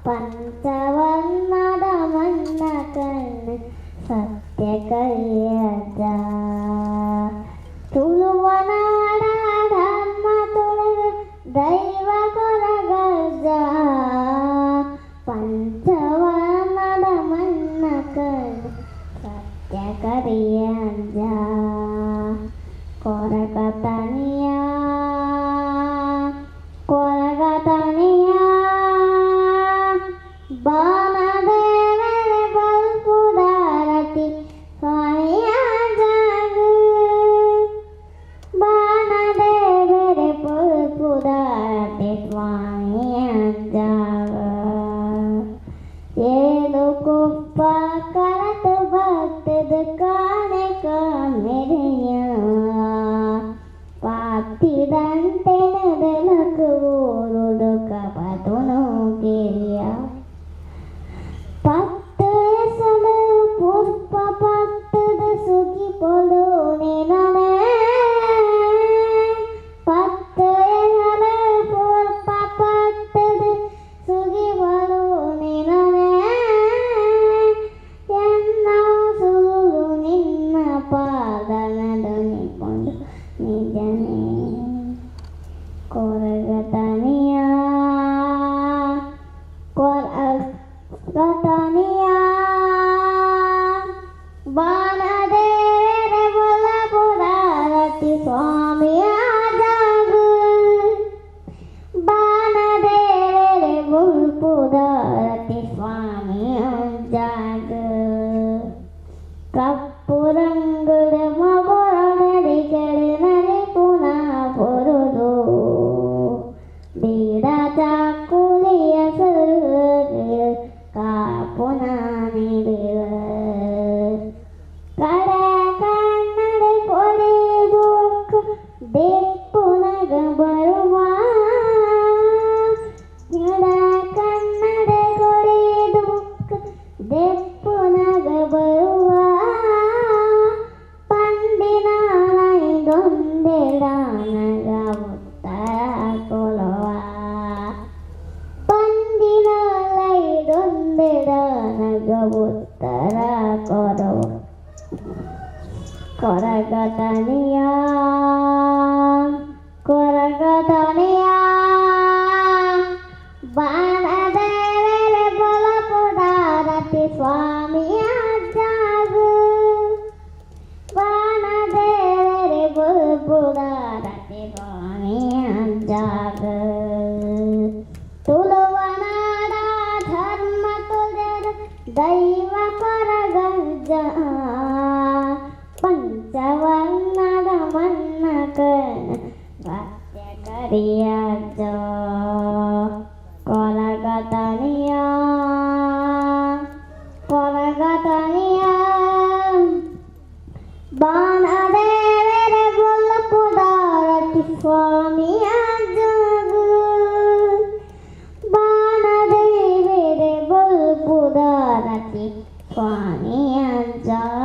ಪಂಚವರ್ಣದ ಮನ್ನ ಕಣ್ಣು ಸತ್ಯ ಕೈಯಜ್ಜ ತುಳುವನಾಡ ಧರ್ಮ ತುಳಗ ದೈವ ಕೊರಗಜ್ಜ ಪಂಚವರ್ಣದ ಮನ್ನ ಕಣ್ಣು ಸತ್ಯ ಕರಿಯಜ್ಜ ಕೊರಗತನಿಯ ಕೊರಗತನಿಯ ಬಾನದೇವರೆ ಬಲ್ಪುದಾರತಿ ಸ್ವಾಮಿಯ ಜಾಗ ಬಾನದೇವರೆ ಬಲ್ಪುದಾರತಿ ಸ್ವಾಮಿಯ ಜಾಗ ಏಳು ಕುಪ್ಪ ಕರತು ಭಕ್ತದ ಕಾಣೆ ಕಾಮೆರೆಯ ಪಾತಿದಂತೆ ನದಲಕು ಓರುದು ಕಪತುನು ಗಿರಿಯ ಪತ್ತು ಎಸಲು ಪುಷ್ಪ ಪತ್ತದ ಸುಗಿ ಪೊಲು ನಿನನೆ ಪತ್ತು ಎಸಲು ಪುಷ್ಪ ಪತ್ತದ ಸುಗಿ ಪೊಲು ನಿನನೆ ಎನ್ನ ಸುರು ನಿನ್ನ ಪಾದನದು ನಿಕೊಂಡು ನಿಜನೇ ಕೊರಗತನಿಯ ಕೊರಗತನಿಯ ಬಾನದೇವರೆ ಬಲಪುರಾರತಿ ಸ್ವಾಮಿಯ ಜಾಗ ಬಾನದೇವರೆ ಬಲಪುರಾರತಿ ಸ್ವಾಮಿಯ ಜಾಗ ಕಪ್ಪು ರಂಗುದ ಮಗೊರಡಿ ಕೆಳನರಿ ಪುನಃ ಬರುದು ಬೀಡ ಚಾಕುಲಿಯ ಸರು ಕಾಪುನ ನೀಡಿದ ಕಡ ಕನ್ನಡ ಕೊಡಿದು ದೇಪ್ಪುನಗ ಬರುವ ಕಡ ಕನ್ನಡ ಕೊಡಿದು ದೇಪ್ಪುನಗ ಬರುವ ಪಂಡಿನ ದೊಂದೆಡನಗ ಉತ್ತರ ಕೊಲುವ ಪಂಡಿನ ದೊಂದೆಡನಗ ಉತ್ತರ ಕೊಡುವ ಕೊರಗತನಿಯ ಕೊರಗತನಿಯ ಬಾನದೇವರೆ ಬಲಪುರಾರತಿ ಸ್ವಾಮಿಯ ಜಾಗ ಬಾನದೇವರೆ ಬಲಪುರಾರತಿ ಸ್ವಾಮಿಯ ಜಾಗ ತುಳುವನಾಡ ಧರ್ಮ ತುಳಗ ದೈವ ಕೊರಗಜ್ಜ ಪಂಚವರ್ಣದ ಮನ್ನ ಕಣ್ಣ ಸತ್ಯ ಕರಿಯಜ್ಜ ಕೊರಗತನಿಯ ಕೊರಗತನಿಯ ಬಾನದೇವರೆ ಬಲಪುರಾರತಿ ಸ್ವಾಮಿಯ ಜಾಗ ಬಾನದೇವರೆ ಬಲಪುರಾರತಿ ಸ್ವಾಮಿಯ ಜಾಗ